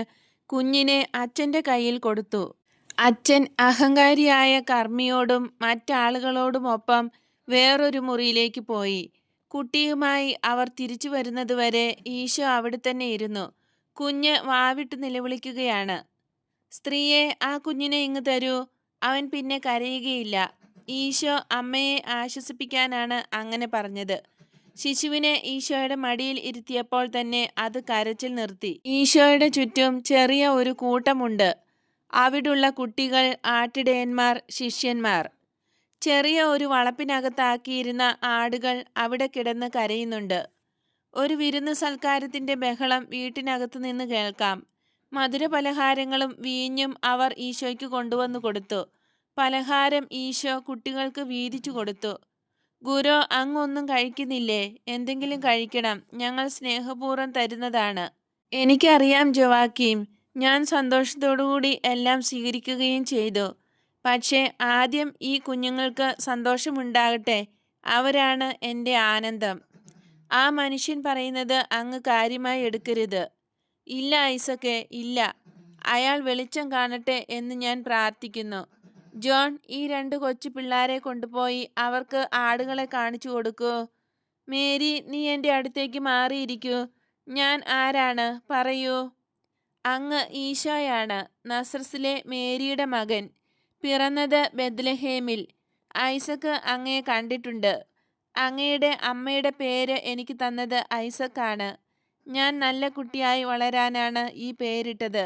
കുഞ്ഞിനെ അച്ഛൻ്റെ കയ്യിൽ കൊടുത്തു. അച്ഛൻ അഹങ്കാരിയായ കർമ്മിയോടും മറ്റാളുകളോടുമൊപ്പം വേറൊരു മുറിയിലേക്ക് പോയി. കുട്ടിയുമായി അവർ തിരിച്ചു വരുന്നതുവരെ ഈശോ അവിടെ തന്നെ ഇരുന്നു. കുഞ്ഞ് വാവിട്ട് നിലവിളിക്കുകയാണ്. സ്ത്രീയെ, ആ കുഞ്ഞിനെ ഇങ്ങ് തരൂ. അവൻ പിന്നെ കരയുകയില്ല. ഈശോ അമ്മയെ ആശ്വസിപ്പിക്കാനാണ് അങ്ങനെ പറഞ്ഞത്. ശിശുവിനെ ഈശോയുടെ മടിയിൽ ഇരുത്തിയപ്പോൾ തന്നെ അത് കരച്ചിൽ നിർത്തി. ഈശോയുടെ ചുറ്റും ചെറിയ ഒരു കൂട്ടമുണ്ട്. അവിടുള്ള കുട്ടികൾ, ആട്ടിടയന്മാർ, ശിഷ്യന്മാർ. ചെറിയ ഒരു വളപ്പിനകത്താക്കിയിരുന്ന ആടുകൾ അവിടെ കിടന്ന് കരയുന്നുണ്ട്. ഒരു വിരുന്ന് സൽക്കാരത്തിൻ്റെ ബഹളം വീട്ടിനകത്തു നിന്ന് കേൾക്കാം. മധുരപലഹാരങ്ങളും വീഞ്ഞും അവർ ഈശോയ്ക്ക് കൊണ്ടുവന്നു കൊടുത്തു. പലഹാരം ഈശോ കുട്ടികൾക്ക് വീതിച്ചു കൊടുത്തു. ഗുരു, അങ്ങൊന്നും കഴിക്കുന്നില്ലേ? എന്തെങ്കിലും കഴിക്കണം. ഞങ്ങൾ സ്നേഹപൂർവ്വം തരുന്നതാണ്. എനിക്കറിയാം ജോവാക്കീം. ഞാൻ സന്തോഷത്തോടുകൂടി എല്ലാം സ്വീകരിക്കുകയും ചെയ്തു. പക്ഷേ ആദ്യം ഈ കുഞ്ഞുങ്ങൾക്ക് സന്തോഷമുണ്ടാകട്ടെ. അവരാണ് എൻ്റെ ആനന്ദം. ആ മനുഷ്യൻ പറയുന്നത് അങ്ങ് കാര്യമായി എടുക്കരുത്. ഇല്ല ഐസക്കെ, ഇല്ല. അയാൾ വെളിച്ചം കാണട്ടെ എന്ന് ഞാൻ പ്രാർത്ഥിക്കുന്നു. ജോൺ, ഈ 2 കൊച്ചു പിള്ളാരെ കൊണ്ടുപോയി അവർക്ക് ആടുകളെ കാണിച്ചു കൊടുക്കൂ. മേരി, നീ എൻ്റെ അടുത്തേക്ക് മാറിയിരിക്കൂ. ഞാൻ ആരാണ്? പറയൂ. അങ്ങ് ഈശോയാണ്, നസ്രത്തിലെ മേരിയുടെ മകൻ, പിറന്നത് ബെത്ലഹേമിൽ. ഐസക്ക് അങ്ങയെ കണ്ടിട്ടുണ്ട്. അങ്ങയുടെ അമ്മയുടെ പേര് എനിക്ക് തന്നത് ഐസക്കാണ്. ഞാൻ നല്ല കുട്ടിയായി വളരാനാണ് ഈ പേരിട്ടത്.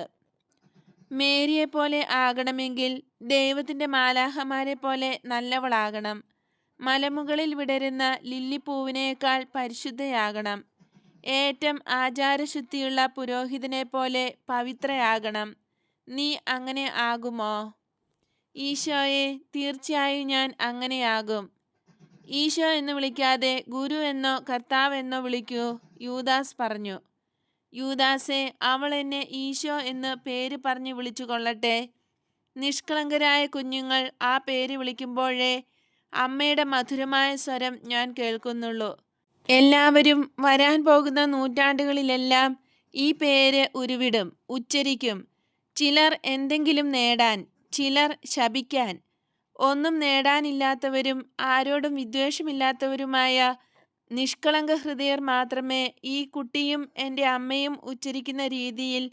മേരിയെപ്പോലെ ആകണമെങ്കിൽ ദൈവത്തിൻ്റെ മാലാഖമാരെ പോലെ നല്ലവളാകണം. മലമുകളിൽ വിടരുന്ന ലില്ലിപ്പൂവിനേക്കാൾ പരിശുദ്ധയാകണം. ഏറ്റം ആചാരശുദ്ധിയുള്ള പുരോഹിതനെ പോലെ പവിത്രയാകണം. നീ അങ്ങനെ ആകുമോ? ഈശോയെ, തീർച്ചയായും ഞാൻ അങ്ങനെയാകും. ഈശോ എന്ന് വിളിക്കാതെ ഗുരു എന്നോ കർത്താവ് എന്നോ വിളിക്കൂ, യൂദാസ് പറഞ്ഞു. യൂദാസെ, അവൾ എന്നെ ഈശോ എന്ന് പേര് പറഞ്ഞ് വിളിച്ചു കൊള്ളട്ടെ. നിഷ്കളങ്കരായ കുഞ്ഞുങ്ങൾ ആ പേര് വിളിക്കുമ്പോഴേ അമ്മയുടെ മധുരമായ സ്വരം ഞാൻ കേൾക്കുന്നുള്ളൂ. എല്ലാവരും വരാൻ പോകുന്ന നൂറ്റാണ്ടുകളിലെല്ലാം ഈ പേര് ഉരുവിടും, ഉച്ചരിക്കും. ചിലർ എന്തെങ്കിലും നേടാൻ, ചിലർ ശപിക്കാൻ. ഒന്നും നേടാനില്ലാത്തവരും ആരോടും വിദ്വേഷമില്ലാത്തവരുമായ നിഷ്കളങ്ക ഹൃദയർ മാത്രമേ ഈ കുട്ടിയും എൻ്റെ അമ്മയും ഉച്ചരിക്കുന്ന രീതിയിൽ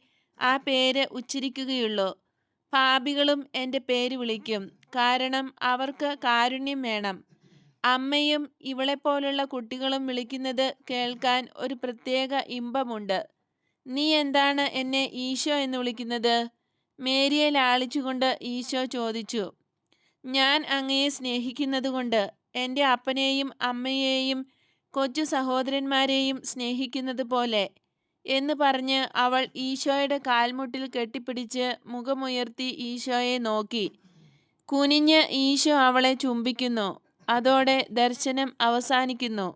ആ പേര് ഉച്ചരിക്കുകയുള്ളൂ. പാപികളും എൻ്റെ പേര് വിളിക്കും, കാരണം അവർക്ക് കാരുണ്യം വേണം. അമ്മയും ഇവളെപ്പോലുള്ള കുട്ടികളും വിളിക്കുന്നത് കേൾക്കാൻ ഒരു പ്രത്യേക ഇമ്പമുണ്ട്. നീ എന്താണ് എന്നെ ഈശോ എന്ന് വിളിക്കുന്നത്? മേരിയെ ലാളിച്ചുകൊണ്ട് ഈശോ ചോദിച്ചു. ഞാൻ അങ്ങയെ സ്നേഹിക്കുന്നതുകൊണ്ട്, എൻ്റെ അപ്പനെയും അമ്മയെയും കൊച്ചു സഹോദരന്മാരെയും സ്നേഹിക്കുന്നത് പോലെ എന്ന് പറഞ്ഞ് അവൾ ഈശോയുടെ കാൽമുട്ടിൽ കെട്ടിപ്പിടിച്ച് മുഖമുയർത്തി ഈശോയെ നോക്കി. കുനിഞ്ഞ് ഈശോ അവളെ ചുംബിക്കുന്നു. അതോടെ ദർശനം അവസാനിക്കുന്നു.